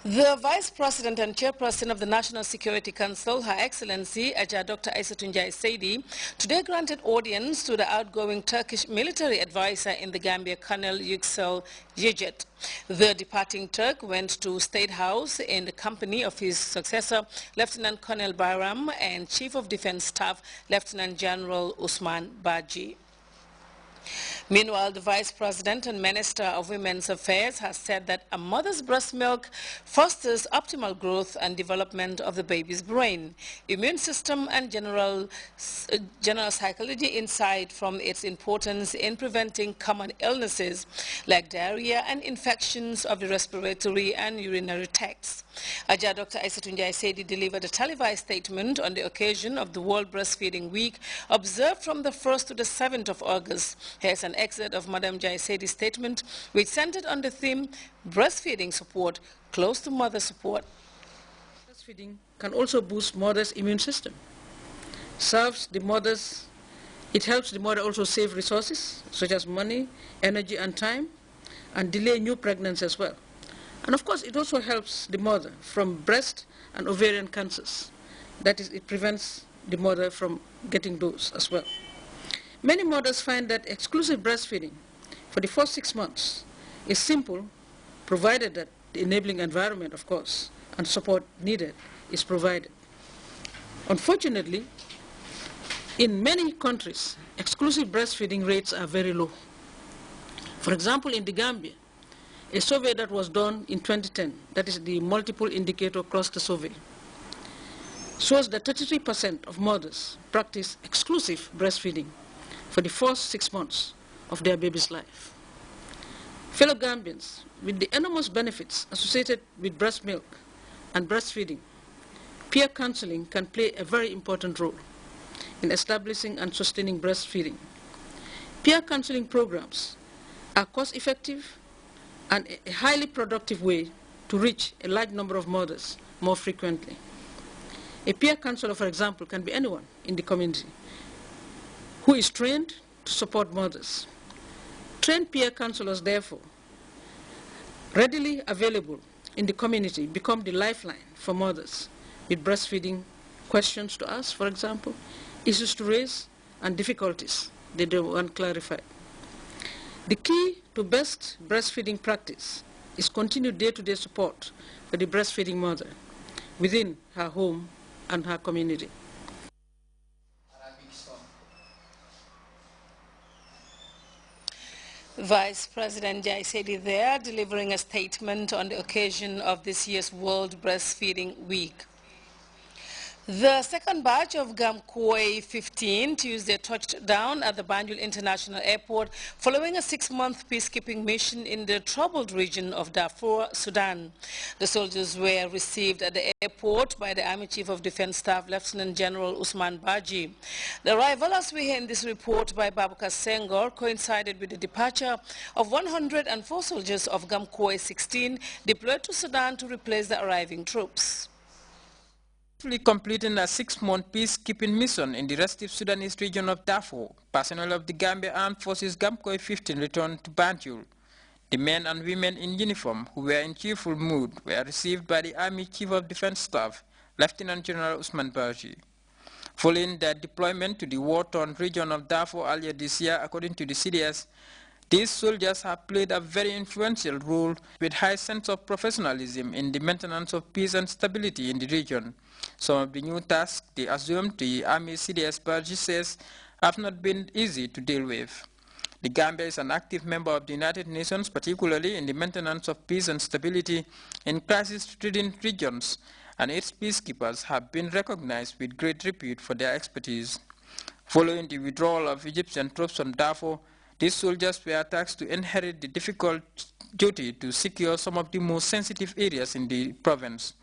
The Vice President and Chairperson of the National Security Council, Her Excellency Dr. Aissatou Saidi, today granted audience to the outgoing Turkish military advisor in the Gambia, Colonel Yüksel Yildiz. The departing Turk went to State House in the company of his successor, Lieutenant Colonel Bayram, and Chief of Defense Staff, Lieutenant General Usman Baji. Meanwhile, the Vice President and Minister of Women's Affairs has said that a mother's breast milk fosters optimal growth and development of the baby's brain, immune system, and general psychology, insight from its importance in preventing common illnesses like diarrhea and infections of the respiratory and urinary tracts. Dr. Aissatou Saidi delivered a televised statement on the occasion of the World Breastfeeding Week, observed from the 1st to the 7th of August. Here's an excerpt of Madam Saidi's statement, which centered on the theme, breastfeeding support, close to mother support. Breastfeeding can also boost mother's immune system. It helps the mother also save resources, such as money, energy, and time, and delay new pregnancies as well. And of course, it also helps the mother from breast and ovarian cancers. That is, it prevents the mother from getting those as well. Many mothers find that exclusive breastfeeding for the first 6 months is simple, provided that the enabling environment, of course, and support needed is provided. Unfortunately, in many countries, exclusive breastfeeding rates are very low. For example, in the Gambia, a survey that was done in 2010, that is the multiple indicator cluster survey, shows that 33% of mothers practice exclusive breastfeeding for the first 6 months of their baby's life. Fellow Gambians, with the enormous benefits associated with breast milk and breastfeeding, peer counseling can play a very important role in establishing and sustaining breastfeeding. Peer counseling programs are cost-effective and a highly productive way to reach a large number of mothers more frequently. A peer counselor, for example, can be anyone in the community who is trained to support mothers. Trained peer counselors, therefore, readily available in the community, become the lifeline for mothers with breastfeeding questions to ask, for example, issues to raise, and difficulties they don't want clarified. The key to best breastfeeding practice is continued day-to-day support for the breastfeeding mother within her home and her community. Vice President Saidi there delivering a statement on the occasion of this year's World Breastfeeding Week. The second batch of Gamkoi 15 Tuesday touched down at the Banjul International Airport following a 6-month peacekeeping mission in the troubled region of Darfur, Sudan. The soldiers were received at the airport by the Army Chief of Defense Staff, Lieutenant General Usman Baji. The arrival, as we hear in this report by Babukar Senghor, coincided with the departure of 104 soldiers of Gamkoi 16 deployed to Sudan to replace the arriving troops. Completing a 6-month peacekeeping mission in the restive Sudanese region of Darfur, personnel of the Gambia Armed Forces Gamkoi 15 returned to Banjul. The men and women in uniform who were in cheerful mood were received by the Army Chief of Defense Staff, Lieutenant General Usman Baji. Following their deployment to the war-torn region of Darfur earlier this year, according to the CDS, these soldiers have played a very influential role with high sense of professionalism in the maintenance of peace and stability in the region. Some of the new tasks they assumed, the Army CDS Baji says, have not been easy to deal with. The Gambia is an active member of the United Nations, particularly in the maintenance of peace and stability in crisis-ridden regions, and its peacekeepers have been recognized with great repute for their expertise. Following the withdrawal of Egyptian troops from Darfur, these soldiers were tasked to inherit the difficult duty to secure some of the most sensitive areas in the province.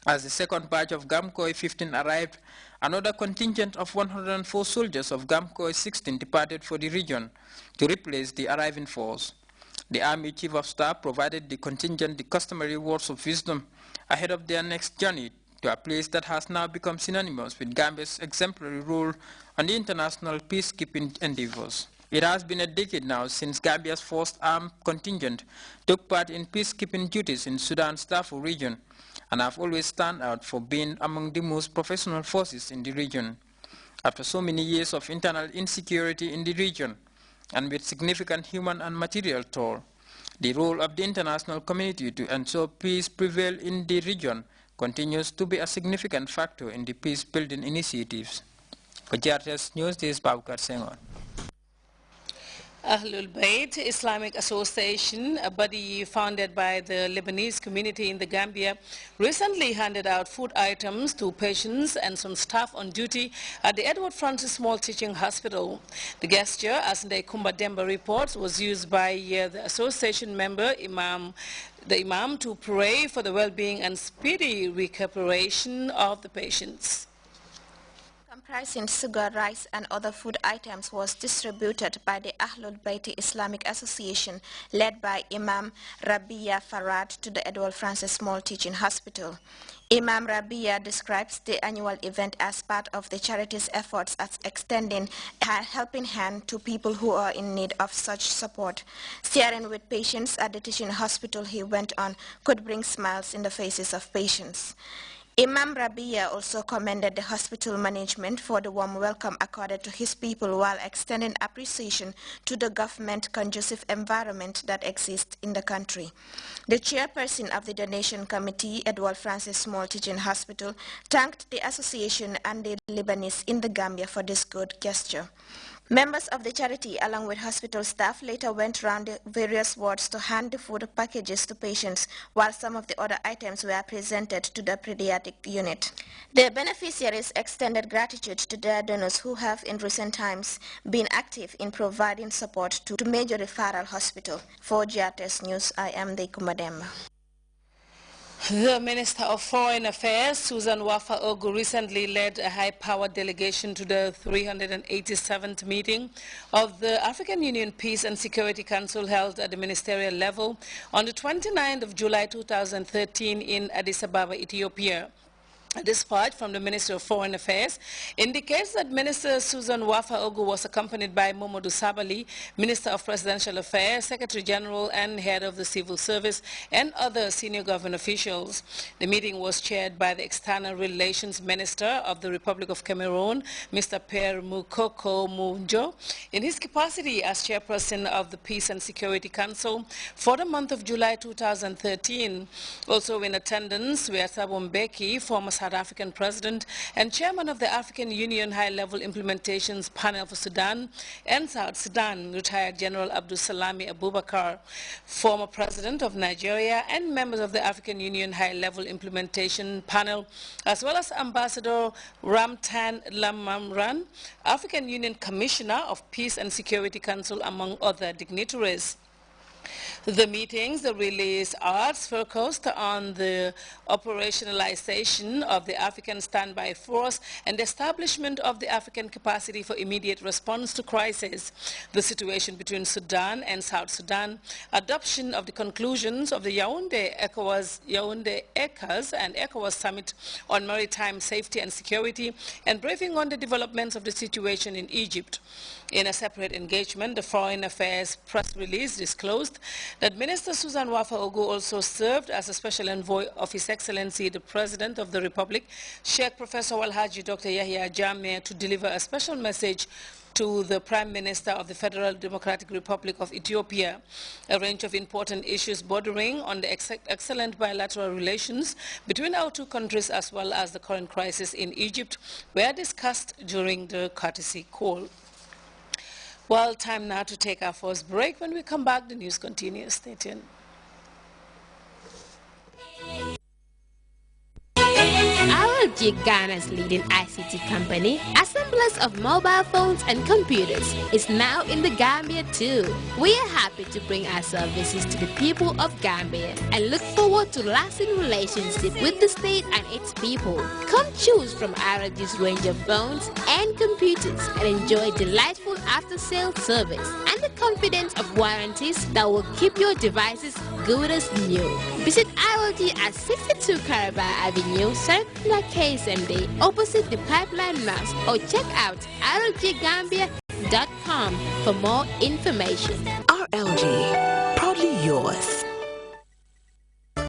As the second batch of Gamkoi 15 arrived, another contingent of 104 soldiers of Gamkoi 16 departed for the region to replace the arriving force. The Army Chief of Staff provided the contingent the customary words of wisdom ahead of their next journey to a place that has now become synonymous with Gambia's exemplary role on the international peacekeeping endeavors. It has been a decade now since Gambia's first armed contingent took part in peacekeeping duties in Sudan's Darfur region, and have always stand out for being among the most professional forces in the region. After so many years of internal insecurity in the region, and with significant human and material toll, the role of the international community to ensure peace prevail in the region continues to be a significant factor in the peace-building initiatives. For Grts News, this is Babukar Senghor. Ahlul Bayt Islamic Association, a body founded by the Lebanese community in the Gambia, recently handed out food items to patients and some staff on duty at the Edward Francis Small Teaching Hospital. The gesture, as the Kumba Demba reports, was used by the association member, the Imam, to pray for the well-being and speedy recuperation of the patients. Comprising sugar, rice and other food items was distributed by the Ahlul Bayt Islamic Association led by Imam Rabia Farad to the Edward Francis Small Teaching Hospital. Imam Rabia describes the annual event as part of the charity's efforts at extending a helping hand to people who are in need of such support. Sharing with patients at the teaching hospital, he went on, could bring smiles in the faces of patients. Imam Rabia also commended the hospital management for the warm welcome accorded to his people while extending appreciation to the government conducive environment that exists in the country. The chairperson of the donation committee, Edward Francis Small Teaching Hospital, thanked the association and the Lebanese in the Gambia for this good gesture. Members of the charity, along with hospital staff, later went round the various wards to hand the food packages to patients, while some of the other items were presented to the pediatric unit. The beneficiaries extended gratitude to their donors who have in recent times been active in providing support to major referral hospital. For Grts News, I am the Kumademba. The Minister of Foreign Affairs, Susan Wafa Ogu, recently led a high-powered delegation to the 387th meeting of the African Union Peace and Security Council held at the ministerial level on the 29th of July 2013 in Addis Ababa, Ethiopia. A dispatch from the Minister of Foreign Affairs indicates that Minister Susan Wafa Ogu was accompanied by Momodu Sabali, Minister of Presidential Affairs, Secretary General and Head of the Civil Service, and other senior government officials. The meeting was chaired by the External Relations Minister of the Republic of Cameroon, Mr. Pierre Mukoko Munjo, in his capacity as Chairperson of the Peace and Security Council for the month of July 2013. Also in attendance were Thabo Mbeki, former South African President and Chairman of the African Union High-Level Implementations Panel for Sudan and South Sudan, retired General Abdul Salami Abubakar, former President of Nigeria, and members of the African Union High-Level Implementation Panel, as well as Ambassador Ramtan Lamamran, African Union Commissioner of Peace and Security Council, among other dignitaries. The meetings, the release arts focused on the operationalization of the African Standby Force and the establishment of the African capacity for immediate response to crisis, the situation between Sudan and South Sudan, adoption of the conclusions of the Yaoundé ECAS and ECOWAS Summit on Maritime Safety and Security, and briefing on the developments of the situation in Egypt. In a separate engagement, the Foreign Affairs press release disclosed that Minister Susan Wafa Ogu also served as a special envoy of His Excellency the President of the Republic, Sheikh Professor Walhaji Dr. Yahya Jammeh, to deliver a special message to the Prime Minister of the Federal Democratic Republic of Ethiopia. A range of important issues bordering on the excellent bilateral relations between our two countries, as well as the current crisis in Egypt, were discussed during the courtesy call. Well, time now to take our first break. When we come back, the news continues. Stay tuned. RLG Ghana's leading ICT company, assemblers of mobile phones and computers, is now in the Gambia too. We are happy to bring our services to the people of Gambia and look forward to lasting relationship with the state and its people. Come choose from RLG's range of phones and computers and enjoy delightful after-sale service and the confidence of warranties that will keep your devices good as new. Visit ILG at 62 Caraba Avenue, Circular KSMD, opposite the Pipeline Mass, or check out ILGGambia.com for more information. RLG, proudly yours.